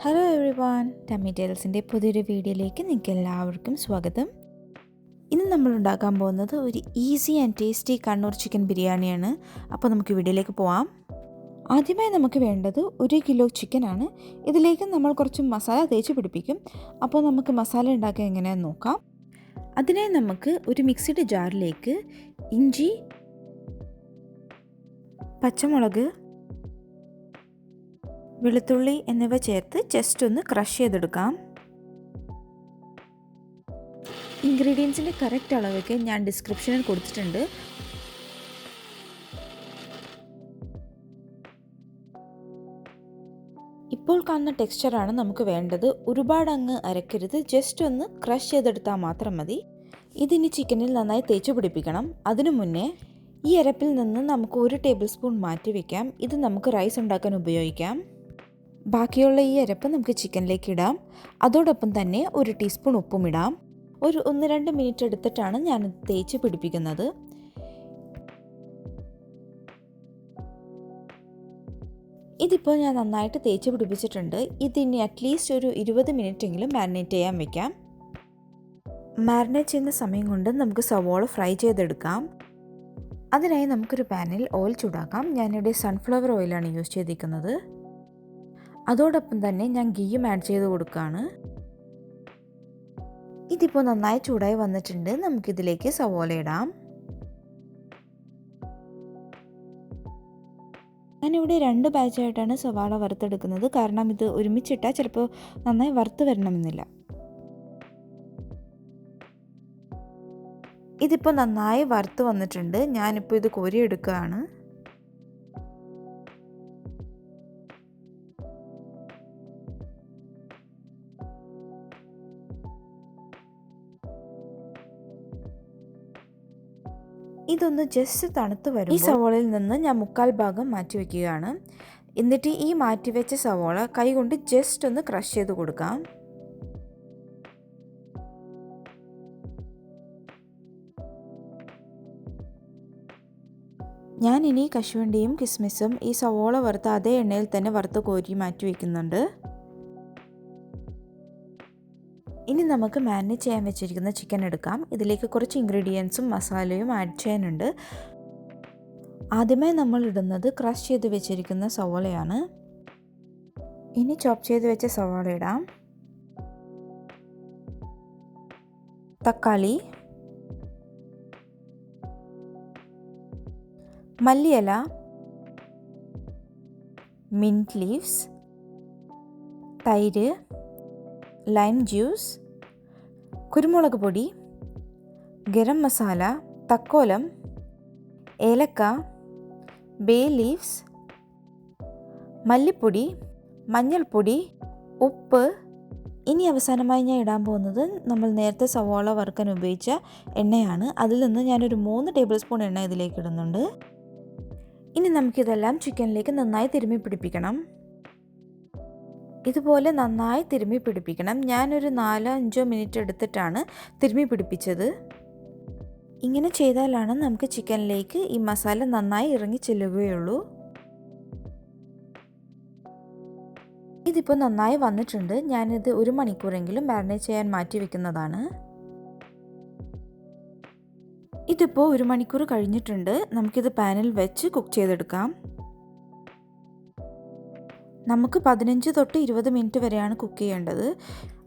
Hello every one, tummy ടെയിൽസിൻ്റെ പുതിയൊരു വീഡിയോയിലേക്ക് നിങ്ങൾക്ക് എല്ലാവർക്കും സ്വാഗതം. ഇന്ന് നമ്മൾ ഉണ്ടാക്കാൻ പോകുന്നത് ഒരു easy and tasty Kannur chicken ബിരിയാണിയാണ്. അപ്പോൾ നമുക്ക് വീഡിയോയിലേക്ക് പോവാം. ആദ്യമായി നമുക്ക് വേണ്ടത് 1 കിലോ ചിക്കനാണ്. ഇതിലേക്ക് നമ്മൾ കുറച്ച് മസാല തേച്ച് പിടിപ്പിക്കും. അപ്പോൾ നമുക്ക് മസാല ഉണ്ടാക്കാൻ എങ്ങനെയാണെന്ന് നോക്കാം. അതിനായി നമുക്ക് ഒരു മിക്സിയുടെ ജാറിലേക്ക് ഇഞ്ചി, പച്ചമുളക്, വെളുത്തുള്ളി എന്നിവ ചേർത്ത് ജസ്റ്റ് ഒന്ന് ക്രഷ് ചെയ്തെടുക്കാം. ഇൻഗ്രീഡിയൻസിൻ്റെ കറക്റ്റ് അളവൊക്കെ ഞാൻ ഡിസ്ക്രിപ്ഷനിൽ കൊടുത്തിട്ടുണ്ട്. ഇപ്പോൾ കാണുന്ന ടെക്സ്ചറാണ് നമുക്ക് വേണ്ടത്. ഒരുപാട് അങ്ങ് അരക്കരുത്, ജസ്റ്റ് ഒന്ന് ക്രഷ് ചെയ്തെടുത്താൽ മാത്രം മതി. ഇതിനി ചിക്കനിൽ നന്നായി തേച്ച് പിടിപ്പിക്കണം. അതിനു മുന്നേ ഈ അരപ്പിൽ നിന്ന് നമുക്ക് 1 ടേബിൾ സ്പൂൺ മാറ്റി വയ്ക്കാം. ഇത് നമുക്ക് റൈസ് ഉണ്ടാക്കാൻ ഉപയോഗിക്കാം. ബാക്കിയുള്ള ഈ അരപ്പ് നമുക്ക് ചിക്കനിലേക്ക് ഇടാം. അതോടൊപ്പം തന്നെ 1 ടീസ്പൂൺ ഉപ്പും ഇടാം. ഒരു 1-2 മിനിറ്റ് എടുത്തിട്ടാണ് ഞാൻ തേച്ച് പിടിപ്പിക്കുന്നത്. ഇതിപ്പോൾ ഞാൻ നന്നായിട്ട് തേച്ച് പിടിപ്പിച്ചിട്ടുണ്ട്. ഇതിനി അറ്റ്ലീസ്റ്റ് ഒരു 20 മിനിറ്റെങ്കിലും മാരിനേറ്റ് ചെയ്യാൻ വെക്കാം. മാരിനേറ്റ് ചെയ്യുന്ന സമയം കൊണ്ട് നമുക്ക് സവോള ഫ്രൈ ചെയ്തെടുക്കാം. അതിനായി നമുക്കൊരു പാനിൽ ഓയിൽ ചൂടാക്കാം. ഞാനിവിടെ സൺഫ്ലവർ ഓയിലാണ് യൂസ് ചെയ്തിരിക്കുന്നത്. അതോടൊപ്പം തന്നെ ഞാൻ ഗീയും ആഡ് ചെയ്ത് കൊടുക്കുകയാണ്. ഇതിപ്പോൾ നന്നായി ചൂടായി വന്നിട്ടുണ്ട്. നമുക്കിതിലേക്ക് സവോള ഇടാം. ഞാനിവിടെ 2 ബാച്ചായിട്ടാണ് സവാള വറുത്തെടുക്കുന്നത്. കാരണം ഇത് ഒരുമിച്ചിട്ടാൽ ചിലപ്പോൾ നന്നായി വറുത്ത് വരണമെന്നില്ല. ഇതിപ്പോൾ നന്നായി വറുത്ത് വന്നിട്ടുണ്ട്. ഞാനിപ്പോൾ ഇത് കോരിയെടുക്കുകയാണ്. ഇതൊന്ന് ജസ്റ്റ് തണുത്ത് വരും. ഈ സവോളയിൽ നിന്ന് ഞാൻ 1/4 ഭാഗം മാറ്റി വയ്ക്കുകയാണ്. എന്നിട്ട് ഈ മാറ്റിവെച്ച സവോള കൈകൊണ്ട് ജസ്റ്റ് ഒന്ന് ക്രഷ് ചെയ്ത് കൊടുക്കാം. ഞാൻ ഇനി കശുവണ്ടിയും കിസ്മിസും ഈ സവോള വറുത്ത അതേ എണ്ണയിൽ തന്നെ വറുത്ത് കോരി മാറ്റി വയ്ക്കുന്നുണ്ട്. ഇനി നമുക്ക് മാരിനേറ്റ് ചെയ്യാൻ വെച്ചിരിക്കുന്ന ചിക്കൻ എടുക്കാം. ഇതിലേക്ക് കുറച്ച് ഇൻഗ്രീഡിയൻസും മസാലയും ആഡ് ചെയ്യാനുണ്ട്. ആദ്യമായി നമ്മൾ ഇടുന്നത് ക്രഷ് ചെയ്ത് വെച്ചിരിക്കുന്ന സവോളയാണ്. ഇനി ചോപ്പ് ചെയ്ത് വെച്ച സവോള ഇടാം. തക്കാളി, മല്ലിയില, മിൻറ്റ് ലീവ്സ്, തൈര്, ലൈം ജ്യൂസ്, കുരുമുളക് പൊടി, ഗരം മസാല, തക്കോലം, ഏലക്ക, ബേ ലീവ്സ്, മല്ലിപ്പൊടി, മഞ്ഞൾപ്പൊടി, ഉപ്പ്. ഇനി അവസാനമായി ഞാൻ ഇടാൻ പോകുന്നത് നമ്മൾ നേരത്തെ സവോള വറുക്കാൻ ഉപയോഗിച്ച എണ്ണയാണ്. അതിൽ നിന്ന് ഞാനൊരു 3 ടേബിൾ സ്പൂൺ എണ്ണ ഇതിലേക്ക് ഇടുന്നുണ്ട്. ഇനി നമുക്കിതെല്ലാം ചിക്കനിലേക്ക് നന്നായി തിരുമ്മി പിടിപ്പിക്കണം. ഇതുപോലെ നന്നായി തിരുമ്മി പിടിപ്പിക്കണം. ഞാനൊരു 4-5 മിനിറ്റ് എടുത്തിട്ടാണ് തിരുമ്മി പിടിപ്പിച്ചത്. ഇങ്ങനെ ചെയ്താലാണ് നമുക്ക് ചിക്കനിലേക്ക് ഈ മസാല നന്നായി ഇറങ്ങി ചെല്ലുകയുള്ളൂ. ഇതിപ്പോൾ നന്നായി വന്നിട്ടുണ്ട്. ഞാനിത് 1 മണിക്കൂറെങ്കിലും മാരിനേറ്റ് ചെയ്യാൻ മാറ്റി വെക്കുന്നതാണ്. ഇതിപ്പോൾ 1 മണിക്കൂർ കഴിഞ്ഞിട്ടുണ്ട്. നമുക്കിത് പാനിൽ വെച്ച് കുക്ക് ചെയ്തെടുക്കാം. നമുക്ക് 15 തൊട്ട് 20 മിനിറ്റ് വരെയാണ് കുക്ക് ചെയ്യേണ്ടത്.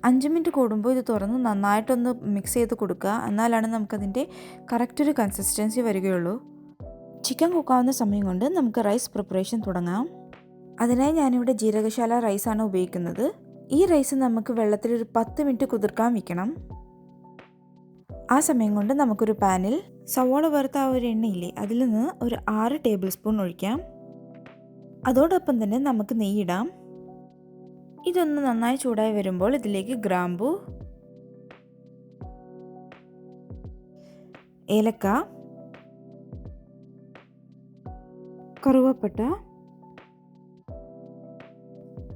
5 മിനിറ്റ് കൂടുമ്പോൾ ഇത് തുറന്ന് നന്നായിട്ടൊന്ന് മിക്സ് ചെയ്ത് കൊടുക്കുക. എന്നാലാണ് നമുക്കതിൻ്റെ കറക്റ്റ് ഒരു കൺസിസ്റ്റൻസി വരികയുള്ളൂ. ചിക്കൻ കുക്കാവുന്ന സമയം കൊണ്ട് നമുക്ക് റൈസ് പ്രിപ്പറേഷൻ തുടങ്ങാം. അതിനായി ഞാനിവിടെ ജീരകശാല റൈസാണ് ഉപയോഗിക്കുന്നത്. ഈ റൈസ് നമുക്ക് വെള്ളത്തിൽ ഒരു 10 മിനിറ്റ് കുതിർക്കാൻ വയ്ക്കണം. ആ സമയം കൊണ്ട് നമുക്കൊരു പാനിൽ സവോള വറുത്ത ആ ഒരു എണ്ണയില്ലേ, അതിൽ നിന്ന് ഒരു 6 ടേബിൾ സ്പൂൺ ഒഴിക്കാം. അതോടൊപ്പം തന്നെ നമുക്ക് നെയ്യിടാം. ഇതൊന്ന് നന്നായി ചൂടായി വരുമ്പോൾ ഇതിലേക്ക് ഗ്രാമ്പു, ഏലക്ക, കറുവപ്പട്ട,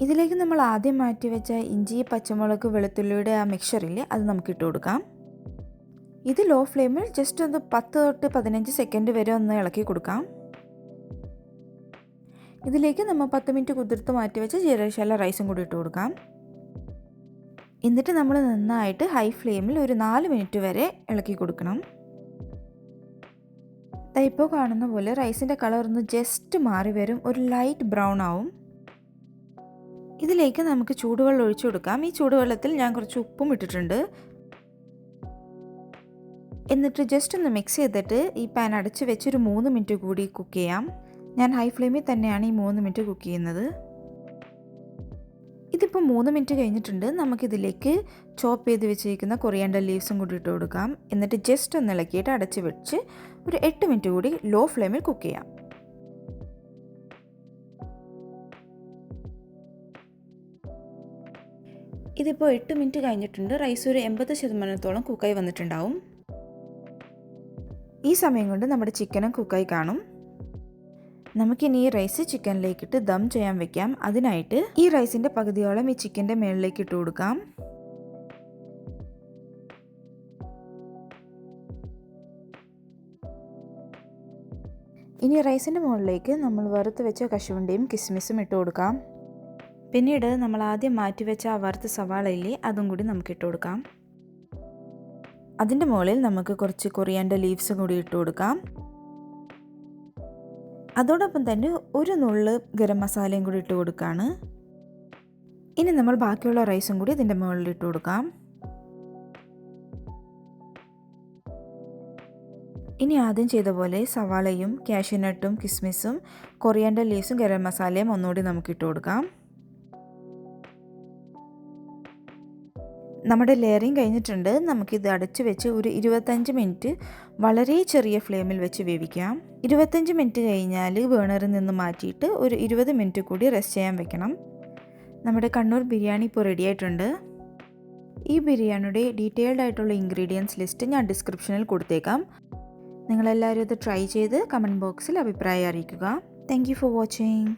ഇതിലേക്ക് നമ്മൾ ആദ്യം മാറ്റി വെച്ച ഇഞ്ചി, പച്ചമുളക്, വെളുത്തുള്ളിയുടെ ആ മിക്സ്ചറില്ലേ, അത് നമുക്ക് ഇട്ട് കൊടുക്കാം. ഇത് ലോ ഫ്ലെയിമിൽ ജസ്റ്റ് ഒന്ന് 10 തൊട്ട് 15 സെക്കൻഡ് വരെ ഒന്ന് ഇളക്കി കൊടുക്കാം. ഇതിലേക്ക് നമ്മൾ 10 മിനിറ്റ് കുതിർത്ത് മാറ്റി വെച്ച ജീരകശാല റൈസും കൂടി ഇട്ട് കൊടുക്കാം. എന്നിട്ട് നമ്മൾ നന്നായിട്ട് ഹൈ ഫ്ലെയിമിൽ ഒരു 4 മിനിറ്റ് വരെ ഇളക്കി കൊടുക്കണം. ഇപ്പോൾ കാണുന്ന പോലെ റൈസിൻ്റെ കളർ ഒന്ന് ജസ്റ്റ് മാറി വരും, ഒരു ലൈറ്റ് ബ്രൗൺ ആവും. ഇതിലേക്ക് നമുക്ക് ചൂടുവെള്ളം ഒഴിച്ചു കൊടുക്കാം. ഈ ചൂടുവെള്ളത്തിൽ ഞാൻ കുറച്ച് ഉപ്പും ഇട്ടിട്ടുണ്ട്. എന്നിട്ട് ജസ്റ്റ് ഒന്ന് മിക്സ് ചെയ്തിട്ട് ഈ പാൻ അടച്ച് വെച്ച് ഒരു 3 മിനിറ്റ് കൂടി കുക്ക് ചെയ്യാം. ഞാൻ ഹൈ ഫ്ലെയിമിൽ തന്നെയാണ് ഈ 3 മിനിറ്റ് കുക്ക് ചെയ്യുന്നത്. ഇതിപ്പോൾ 3 മിനിറ്റ് കഴിഞ്ഞിട്ടുണ്ട്. നമുക്കിതിലേക്ക് ചോപ്പ് ചെയ്ത് വെച്ചിരിക്കുന്ന കൊറിയാണ്ടർ ലീവ്സും കൂടി ഇട്ട് കൊടുക്കാം. എന്നിട്ട് ജസ്റ്റ് ഒന്ന് ഇളക്കിയിട്ട് അടച്ച് വെച്ച് ഒരു 8 മിനിറ്റ് കൂടി ലോ ഫ്ലെയിമിൽ കുക്ക് ചെയ്യാം. ഇതിപ്പോൾ 8 മിനിറ്റ് കഴിഞ്ഞിട്ടുണ്ട്. റൈസ് ഒരു 80% കുക്കായി വന്നിട്ടുണ്ടാവും. ഈ സമയം കൊണ്ട് നമ്മുടെ ചിക്കനും കുക്കായി കാണും. നമുക്കിനി ഈ റൈസ് ചിക്കനിലേക്കിട്ട് ദം ചെയ്യാൻ വെക്കാം. അതിനായിട്ട് ഈ റൈസിൻ്റെ പകുതിയോളം ഈ ചിക്കൻ്റെ മുകളിലേക്ക് ഇട്ട് കൊടുക്കാം. ഇനി റൈസിൻ്റെ മുകളിലേക്ക് നമ്മൾ വറുത്ത് വെച്ച കശുവണ്ടിയും കിസ്മിസും ഇട്ട് കൊടുക്കാം. പിന്നീട് നമ്മൾ ആദ്യം മാറ്റി വെച്ച ആ വറുത്ത സവാളയില്ലേ, അതും കൂടി നമുക്ക് ഇട്ട് കൊടുക്കാം. അതിൻ്റെ മുകളിൽ നമുക്ക് കുറച്ച് കൊറിയാണ്ടർ ലീവ്സും കൂടി ഇട്ട് കൊടുക്കാം. അതോടൊപ്പം തന്നെ ഒരു നുള്ള് ഗരം മസാലയും കൂടി ഇട്ട് കൊടുക്കുകയാണ്. ഇനി നമ്മൾ ബാക്കിയുള്ള റൈസും കൂടി ഇതിൻ്റെ മുകളിൽ ഇട്ട് കൊടുക്കാം. ഇനി ആദ്യം ചെയ്ത പോലെ സവാളയും കാഷ്യൂനട്ടും കിസ്മിസും കൊറിയാണ്ടർ ലീവ്സും ഗരം മസാലയും ഒന്നുകൂടി നമുക്ക് ഇട്ട് കൊടുക്കാം. നമ്മുടെ ലെയറിങ് കഴിഞ്ഞിട്ടുണ്ട്. നമുക്കിത് അടച്ച് വെച്ച് ഒരു 25 മിനിറ്റ് വളരെ ചെറിയ ഫ്ലെയിമിൽ വെച്ച് വേവിക്കാം. 25 മിനിറ്റ് കഴിഞ്ഞാൽ ബേണറിൽ നിന്ന് മാറ്റിയിട്ട് ഒരു 20 മിനിറ്റ് കൂടി റെസ്റ്റ് ചെയ്യാൻ വെക്കണം. നമ്മുടെ കണ്ണൂർ ബിരിയാണി ഇപ്പോൾ റെഡി ആയിട്ടുണ്ട്. ഈ ബിരിയാണിയുടെ ഡീറ്റെയിൽഡ് ആയിട്ടുള്ള ഇൻഗ്രീഡിയൻസ് ലിസ്റ്റ് ഞാൻ ഡിസ്ക്രിപ്ഷനിൽ കൊടുത്തേക്കാം. നിങ്ങളെല്ലാവരും ഇത് ട്രൈ ചെയ്ത് കമൻറ്റ് ബോക്സിൽ അഭിപ്രായം അറിയിക്കുക. Thank you for watching.